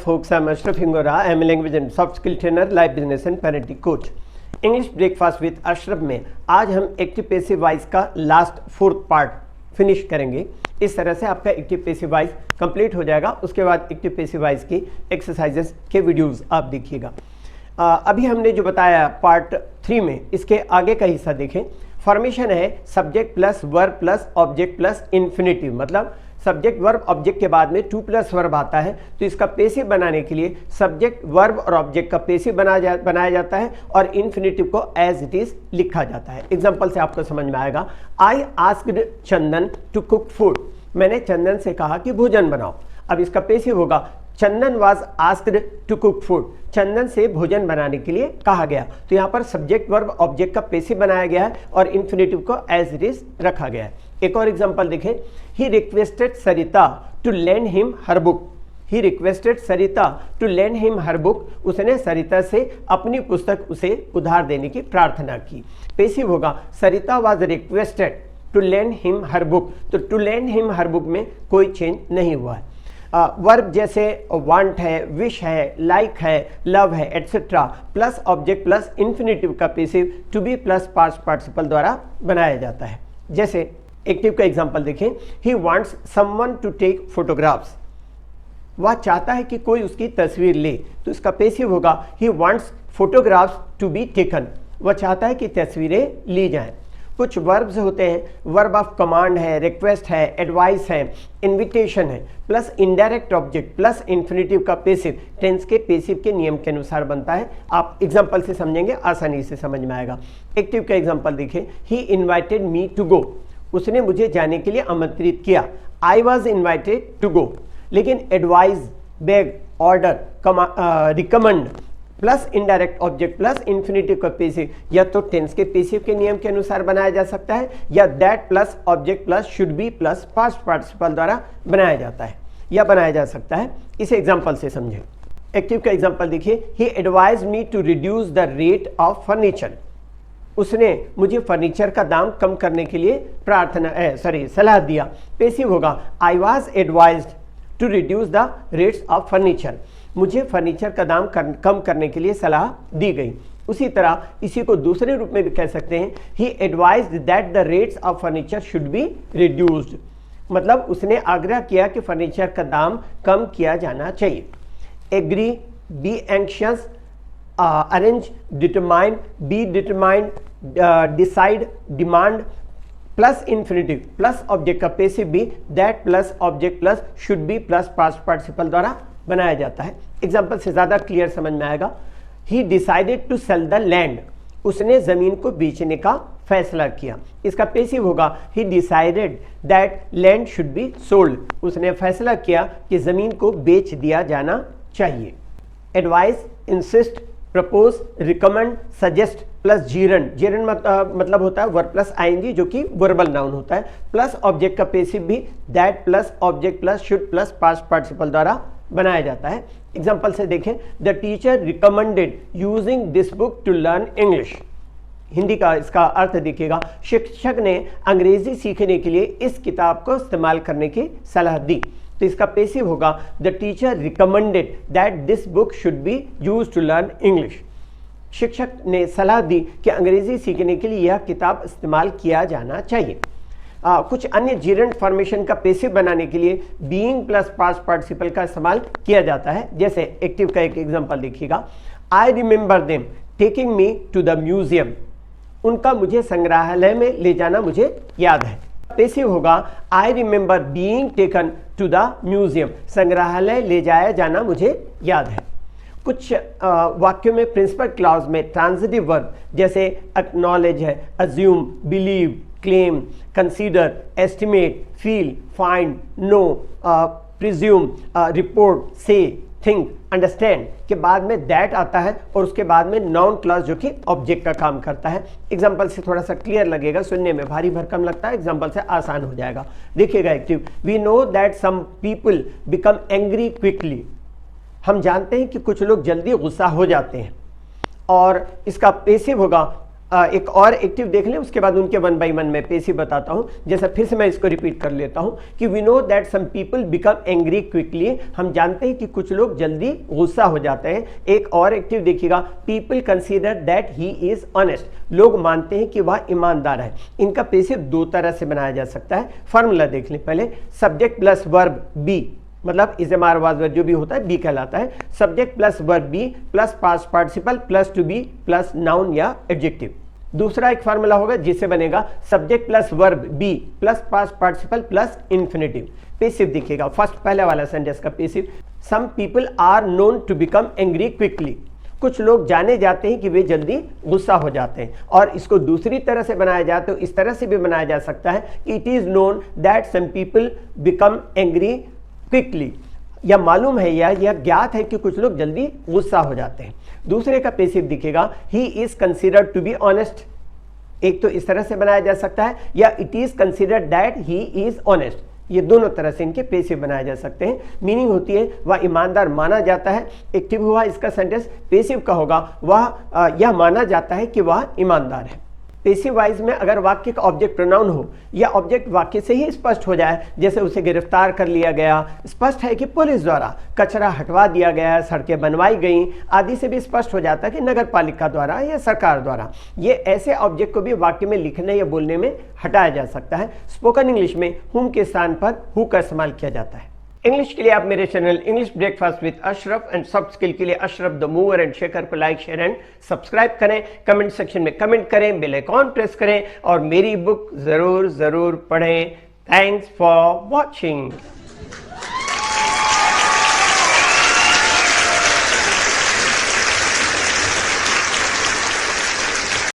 folks, I'm Ashraf Hingora. I'm a language and soft skill trainer, life business and parenting coach. English breakfast with Ashraf में आज हम active passive voice का last 4th part finish करेंगे। इस तरह से आपका एक्टिव पैसिव वॉइस कंप्लीट हो जाएगा। उसके बाद एक्टिव पैसिव वॉइस की एक्सरसाइजेस के वीडियोस आप देखिएगा। अभी हमने जो बताया पार्ट 3 में, इसके आगे का हिस्सा देखें। फॉर्मेशन है subject plus verb plus object plus infinitive, मतलब सब्जेक्ट वर्ब ऑब्जेक्ट के बाद में 2 प्लस वर्ब आता है, तो इसका पेसिव बनाने के लिए सब्जेक्ट वर्ब और ऑब्जेक्ट का पेसिव बनाया जाता है और इन्फिनेटिव को एज इट इज लिखा जाता है। एग्जांपल से आपको समझ में आएगा। I asked Chandan to cook food, मैंने चंदन से कहा कि भोजन बनाओ। अब इसका पेसिव होगा Chandan was asked to cook food, Chandan से भोजन बनाने के लिए कहा गया। तो यहाँ पर सब्जेक्ट वर्ब ऑब्जेक्ट का पेसिव बनाया गया है और इन्फिनेटिव को एज इट इज रखा गया है। एक और एग्जांपल देखें। He requested Sarita to lend him her book, he requested Sarita to lend him her book, उसने सरिता से अपनी पुस्तक उसे उधार देने की प्रार्थना की। पेसिव होगा Sarita was requested to lend him her book, तो to lend him her book में कोई चेंज नहीं हुआ है। वर्ब जैसे वांट है, विश है, लाइक है, लव है, etcetera, plus object plus infinitive का passive to be plus past participle द्वारा बनाया जाता है। जैसे एक्टिव का एग्जांपल देखें। He wants someone to take photographs, वह चाहता है कि कोई उसकी तस्वीर ले, तो इसका पेसिव होगा he wants photographs to be taken, वह चाहता है कि तस्वीरें ली जाएं। कुछ वर्ब्स होते हैं, वर्ब ऑफ कमांड है, रिक्वेस्ट है, एडवाइस है, इनविटेशन है, plus indirect object plus infinitive का पेसिव टेंस के पेसिव के नियम के अनुसार बनता है। आप एग्जांपल से समझेंगे, आसानी से समझ में आएगा। एक्टिव का एग्जांपल देखिए। ही इन्वाइटेड मी टू गो, उसने मुझे जाने के लिए आमंत्रित किया। I was invited to go, लेकिन advise, beg, order, recommend plus indirect object plus infinitive का पेसिव या तो टेंस के पेसिव के नियम के अनुसार बनाया जा सकता है, या that plus object plus should be plus past participle द्वारा बनाया जाता है या बनाया जा सकता है। इसे एग्जांपल से समझें। एक्टिव का एग्जांपल देखिए। He advise me to reduce the rate of furniture, उसने मुझे फर्नीचर का दाम कम करने के लिए सलाह दिया। पेसिव होगा I was advised to reduce the rates of furniture, मुझे फर्नीचर का दाम कम करने के लिए सलाह दी गई। उसी तरह इसी को दूसरे रूप में भी कह सकते हैं। He advised that the rates of furniture should be reduced, मतलब उसने आग्रह किया कि फर्नीचर का दाम कम किया जाना चाहिए। Agree, be anxious, arrange, determine, be determined, decide, demand plus infinitive plus object का पेसिव भी that plus object plus should be plus past participle द्वारा बनाया जाता है। एग्जांपल से ज्यादा क्लियर समझ में आएगा। He decided to sell the land, उसने जमीन को बेचने का फैसला किया। इसका पेसिव होगा ही decided that land should be sold, उसने फैसला किया कि जमीन को बेच दिया जाना चाहिए। Advise, insist, propose, recommend, suggest plus gerund, gerund मतलब होता है वर्ब प्लस आईएनजी जो कि वर्बल नाउन होता है, प्लस ऑब्जेक्ट का पेसिव भी that plus object plus should plus past participle द्वारा बनाया जाता है। एग्जांपल से देखें। The teacher recommended using this book to learn English, Hindi का इसका अर्थ देखिएगा। शिक्षक ने अंग्रेजी सीखने के लिए इस किताब को इस्तेमाल करने की सलाह दी, तो इसका पेसिव होगा the teacher recommended that this book should be used to learn English, शिक्षक ने सलाह दी कि अंग्रेजी सीखने के लिए यह किताब इस्तेमाल किया जाना चाहिए। कुछ अन्य जीरेंट फॉर्मेशन का पेसिव बनाने के लिए बीइंग प्लस पास्ट पार्टिसिपल का इस्तेमाल किया जाता है। जैसे एक्टिव का एक एग्जांपल देखिएगा। I remember them taking me to the museum, उनका मुझे संग्रहालय में ले जाना मुझे याद है। पेसिव होगा I remember being taken to the museum, संग्रहालय ले जाया जाना मुझे याद है। कुछ वाक्यों में प्रिंसिपल क्लॉज में ट्रांजिटिव वर्ब जैसे एक्नॉलेज है, assume, believe, claim, consider, estimate, feel, find, know, presume, report, say, think, understand के बाद में दैट आता है और उसके बाद में नाउन क्लॉज जो कि ऑब्जेक्ट का काम करता है। एग्जांपल से थोड़ा सा क्लियर लगेगा, सुनने में भारी भरकम लगता है, एग्जांपल से आसान हो जाएगा। देखिएगा active. We know that some people become angry quickly, हम जानते हैं कि कुछ लोग जल्दी गुस्सा हो जाते हैं। और इसका पेसिव होगा एक और एक्टिव देख लें, उसके बाद उनके 1 बाई 1 में पेसिव बताता हूं। जैसा फिर से मैं इसको रिपीट कर लेता हूं कि we know that some people become angry quickly, हम जानते हैं कि कुछ लोग जल्दी गुस्सा हो जाते हैं। एक और एक्टिव देखिएगा, people consider that he is honest, लोग मानते हैं कि वह ईमानदार है। इनका पेसिव दो तरह से बनाया जा सकता है। फॉर्मूला देख लें पहले, सब्जेक्ट प्लस वर्ब बी, मतलब is am are was verb जो भी होता है बी कहलाता है। Subject plus verb be plus past participle plus to be plus noun या एडजेक्टिव। दूसरा एक फार्मूला होगा जिससे बनेगा subject plus verb be plus past participle plus infinitive. Passive दिखेगा, फर्स्ट पहले वाला सेंटेंस का passive, some people are known to become angry quickly, कुछ लोग जाने जाते हैं कि वे जल्दी गुस्सा हो जाते हैं। और इसको दूसरी तरह से बनाया जाए तो इस तरह से भी बनाया जा सकता है कि it is known that some people become angry quickly, या मालूम है या यह ज्ञात है कि कुछ लोग जल्दी गुस्सा हो जाते हैं। दूसरे का पेसिव दिखेगा, he is considered to be honest, एक तो इस तरह से बनाया जा सकता है, या it is considered that he is honest, ये दोनों तरह से इनके पेसिव बनाए जा सकते हैं। मीनिंग होती है वह ईमानदार माना जाता है, एक्टिव हुआ इसका सेंटेंस। पेसिव का होगा वह यह माना जाता है कि वह ईमानदार है। पेसिव वाइज में अगर वाक्य का ऑब्जेक्ट प्रोनाउन हो या ऑब्जेक्ट वाक्य से ही स्पष्ट हो जाए, जैसे उसे गिरफ्तार कर लिया गया, स्पष्ट है कि पुलिस द्वारा, कचरा हटवा दिया गया, सड़कें बनवाई गई आदि से भी स्पष्ट हो जाता है कि नगर पालिका द्वारा या सरकार द्वारा। ये ऐसे ऑब्जेक्ट को भी वाक्य में लिखने या बोलने में हटाया जा सकता है। स्पोकन इंग्लिश में हुम के स्थान पर हु का इस्तेमाल किया जाता है। इंग्लिश के लिए आप मेरे channel English breakfast with Ashraf and soft skill के लिए Ashraf the mover and shaker को लाइक शेयर एंड सब्सक्राइब करें, कमेंट सेक्शन में कमेंट करें, बेल आइकॉन प्रेस करें और मेरी बुक जरूर पढ़ें। Thanks for watching.